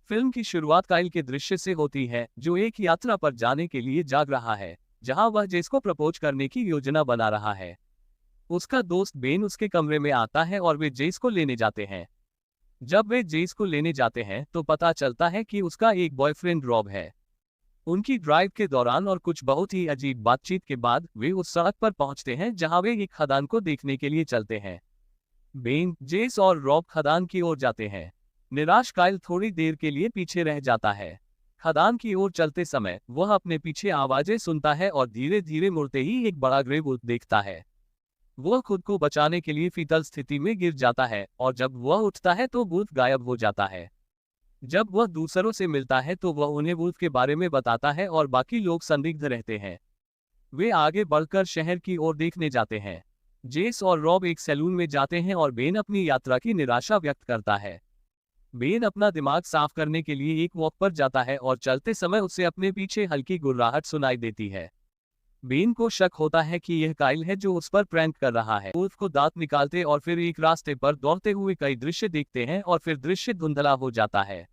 Film की शुरुआत Kyle के दृश्य से होती है, जो एक यात्रा पर जाने के लिए जाग रहा है, जहां वह जेस को प्रपोज करने की योजना बना रहा है। उसका दोस्त बेन उसके कमरे में आता है और वे जेस को लेने जाते हैं। जब वे जेस को लेने जाते हैं तो पता चलता है कि उसका एक बॉयफ्रेंड रॉब है। उनकी ड्राइव के दौरान और कुछ बहुत ही अजीब बातचीत के बाद वे उस सड़क पर पहुंचते हैं जहां वे एक खदान को देखने के लिए चलते हैं। बेन, जेस और रॉब खदान की ओर जाते हैं। निराश काइल थोड़ी देर के लिए पीछे रह जाता है। खदान की ओर चलते समय वह अपने पीछे आवाजें सुनता है और धीरे धीरे मुड़ते ही एक बड़ा ग्रे वुल्फ देखता है। वह खुद को बचाने के लिए फीतल स्थिति में गिर जाता है और जब वह उठता है तो वुल्फ गायब हो जाता है। जब वह दूसरों से मिलता है तो वह उन्हें वुल्फ के बारे में बताता है और बाकी लोग संदिग्ध रहते हैं। वे आगे बढ़कर शहर की ओर देखने जाते हैं। जेस और रॉब एक सैलून में जाते हैं और बेन अपनी यात्रा की निराशा व्यक्त करता है। बेन अपना दिमाग साफ करने के लिए एक वॉक पर जाता है और चलते समय उसे अपने पीछे हल्की गुर्राहट सुनाई देती है। बेन को शक होता है कि यह काइल है जो उस पर प्रैंक कर रहा है। वुल्फ को दांत निकालते और फिर एक रास्ते पर दौड़ते हुए कई दृश्य देखते हैं और फिर दृश्य धुंधला हो जाता है।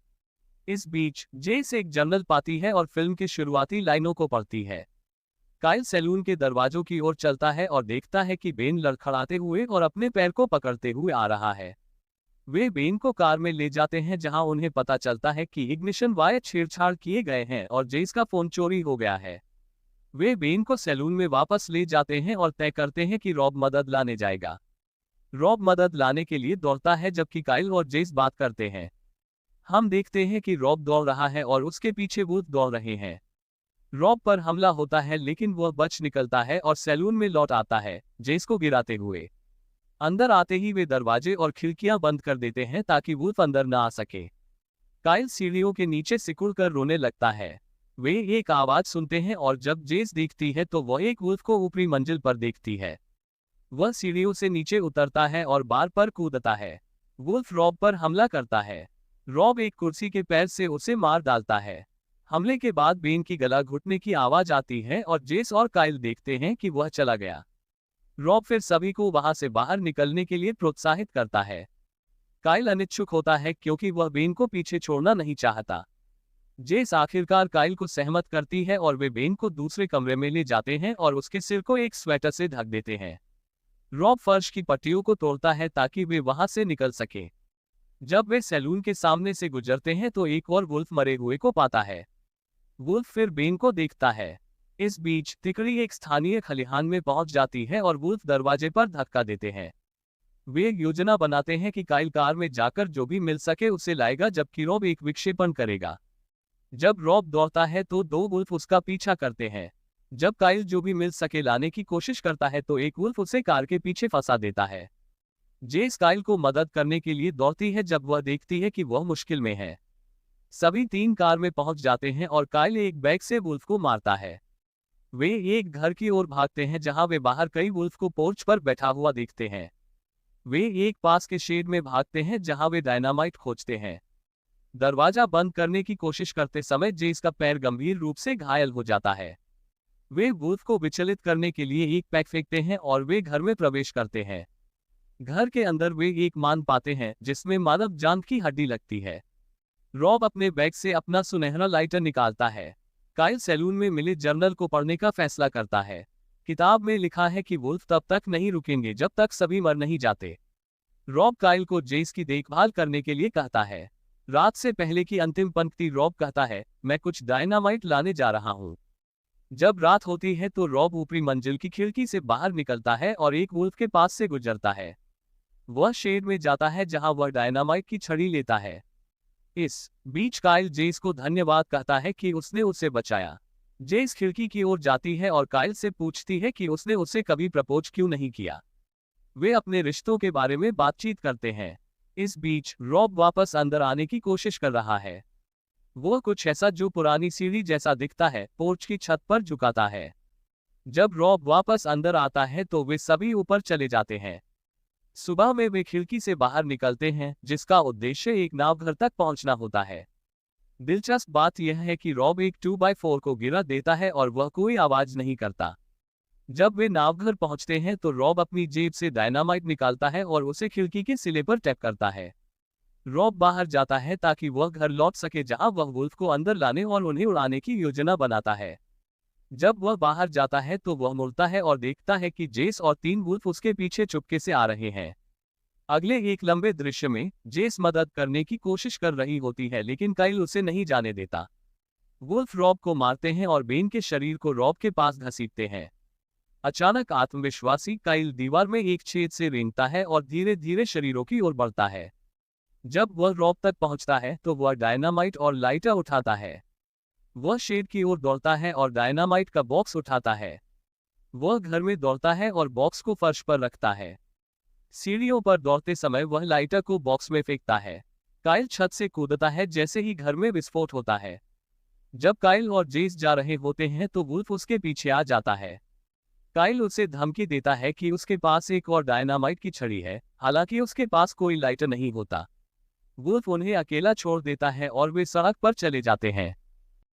इस बीच जेस एक जर्नल पाती है और फिल्म की शुरुआती लाइनों को पढ़ती है। काइल सैलून के दरवाजों की ओर चलता है और देखता है कि बेन लड़खड़ाते हुए और अपने पैर को पकड़ते हुए आ रहा है। वे बेन को कार में ले जाते हैं जहां उन्हें पता चलता है कि इग्निशन वायर छेड़छाड़ किए गए हैं और जेस का फोन चोरी हो गया है। वे बेन को सैलून में वापस ले जाते हैं और तय करते हैं कि रॉब मदद लाने जाएगा। रॉब मदद लाने के लिए दौड़ता है जबकि काइल और जेस बात करते हैं। हम देखते हैं कि रॉब दौड़ रहा है और उसके पीछे वुल्फ दौड़ रहे हैं। रॉब पर हमला होता है लेकिन वह बच निकलता है और सैलून में लौट आता है, जेस को गिराते हुए। अंदर आते ही वे दरवाजे और खिड़कियां बंद कर देते हैं ताकि वुल्फ अंदर न आ सके। काइल सीढ़ियों के नीचे सिकुड़कर रोने लगता है। वे एक आवाज सुनते हैं और जब जेस देखती है तो वह एक वुल्फ को ऊपरी मंजिल पर देखती है। वह सीढ़ियों से नीचे उतरता है और बार पर कूदता है। वुल्फ रॉब पर हमला करता है। रॉब एक कुर्सी के पैर से उसे मार डालता है। हमले के बाद बेन की गला घुटने की आवाज आती है और जेस और काइल देखते हैं कि वह चला गया। रॉब फिर सभी को वहां से बाहर निकलने के लिए प्रोत्साहित करता है। काइल अनिच्छुक होता है क्योंकि वह बेन को पीछे छोड़ना नहीं चाहता। जेस आखिरकार काइल को सहमत करती है और वे बेन को दूसरे कमरे में ले जाते हैं और उसके सिर को एक स्वेटर से ढक देते हैं। रॉब फर्श की पट्टियों को तोड़ता है ताकि वे वहां से निकल सके। जब वे सैलून के सामने से गुजरते हैं तो एक और वुल्फ मरे हुए को पाता है। वुल्फ फिर बेन को देखता है। इस बीच तिकड़ी एक स्थानीय खलिहान में पहुंच जाती है और वुल्फ दरवाजे पर धक्का देते हैं। वे योजना बनाते हैं कि काइल कार में जाकर जो भी मिल सके उसे लाएगा जबकि रॉब एक विक्षेपण करेगा। जब रॉब दौड़ता है तो दो वुल्फ उसका पीछा करते हैं। जब काइल जो भी मिल सके लाने की कोशिश करता है तो एक वुल्फ उसे कार के पीछे फंसा देता है। जेस काइल को मदद करने के लिए दौड़ती है जब वह देखती है कि वह मुश्किल में है। सभी तीन कार में पहुंच जाते हैं और काइल एक बैग से वुल्फ को मारता है। वे एक घर की ओर भागते हैं जहां वे बाहर कई वुल्फ को पोर्च पर बैठा हुआ देखते हैं। वे एक पास के शेड में भागते हैं जहां वे डायनामाइट खोजते हैं। दरवाजा बंद करने की कोशिश करते समय जेस का पैर गंभीर रूप से घायल हो जाता है। वे वुल्फ को विचलित करने के लिए एक पैक फेंकते हैं और वे घर में प्रवेश करते हैं। घर के अंदर वे एक मान पाते हैं जिसमें मानव जांघ की हड्डी लगती है। रॉब अपने बैग से अपना सुनहरा लाइटर निकालता है। काइल सैलून में मिले जर्नल को पढ़ने का फैसला करता है। किताब में लिखा है कि वुल्फ तब तक नहीं रुकेंगे जब तक सभी मर नहीं जाते। रॉब काइल को जेस की देखभाल करने के लिए कहता है। रात से पहले की अंतिम पंक्ति रॉब कहता है, मैं कुछ डायनामाइट लाने जा रहा हूं। जब रात होती है तो रॉब ऊपरी मंजिल की खिड़की से बाहर निकलता है और एक वुल्फ के पास से गुजरता है। वह शेड में जाता है जहां वह डायनामाइट की छड़ी लेता है। इस बीच काइल जेस को धन्यवाद कहता है कि उसने उसे बचाया। जेस खिड़की की ओर जाती है और काइल से पूछती है कि उसने उसे कभी प्रपोज क्यों नहीं किया। वे अपने रिश्तों के बारे में बातचीत करते हैं। इस बीच रॉब वापस अंदर आने की कोशिश कर रहा है। वो कुछ ऐसा जो पुरानी सीढ़ी जैसा दिखता है, पोर्च की छत पर झुकाता है। जब रॉब वापस अंदर आता है तो वे सभी ऊपर चले जाते हैं। सुबह में वे खिड़की से बाहर निकलते हैं जिसका उद्देश्य एक नाव घर तक पहुंचना होता है। दिलचस्प बात यह है कि रॉब एक 2x4 को गिरा देता है और वह कोई आवाज नहीं करता। जब वे नावघर पहुंचते हैं तो रॉब अपनी जेब से डायनामाइट निकालता है और उसे खिड़की के सिले पर टैप करता है। रॉब बाहर जाता है ताकि वह घर लौट सके, जहां वह वुल्फ को अंदर लाने और उन्हें उड़ाने की योजना बनाता है। जब वह बाहर जाता है तो वह मुड़ता है और देखता है कि जेस और 3 वुल्फ उसके पीछे चुपके से आ रहे हैं। अगले एक लंबे दृश्य में जेस मदद करने की कोशिश कर रही होती है, लेकिन काइल उसे नहीं जाने देता। वुल्फ रॉब को मारते हैं और बेन के शरीर को रॉब के पास घसीटते हैं। अचानक आत्मविश्वासी काइल दीवार में एक छेद से रेंगता है और धीरे धीरे शरीरों की ओर बढ़ता है। जब वह रॉब तक पहुंचता है तो वह डायनामाइट और लाइटर उठाता है। वह शेड की ओर दौड़ता है और डायनामाइट का बॉक्स उठाता है। वह घर में दौड़ता है और बॉक्स को फर्श पर रखता है। सीढ़ियों पर दौड़ते समय वह लाइटर को बॉक्स में फेंकता है। काइल छत से कूदता है जैसे ही घर में विस्फोट होता है। जब काइल और जेस जा रहे होते हैं तो वुल्फ उसके पीछे आ जाता है। काइल उसे धमकी देता है कि उसके पास एक और डायनामाइट की छड़ी है, हालांकि उसके पास कोई लाइटर नहीं होता। वुल्फ उन्हें अकेला छोड़ देता है और वे सड़क पर चले जाते हैं।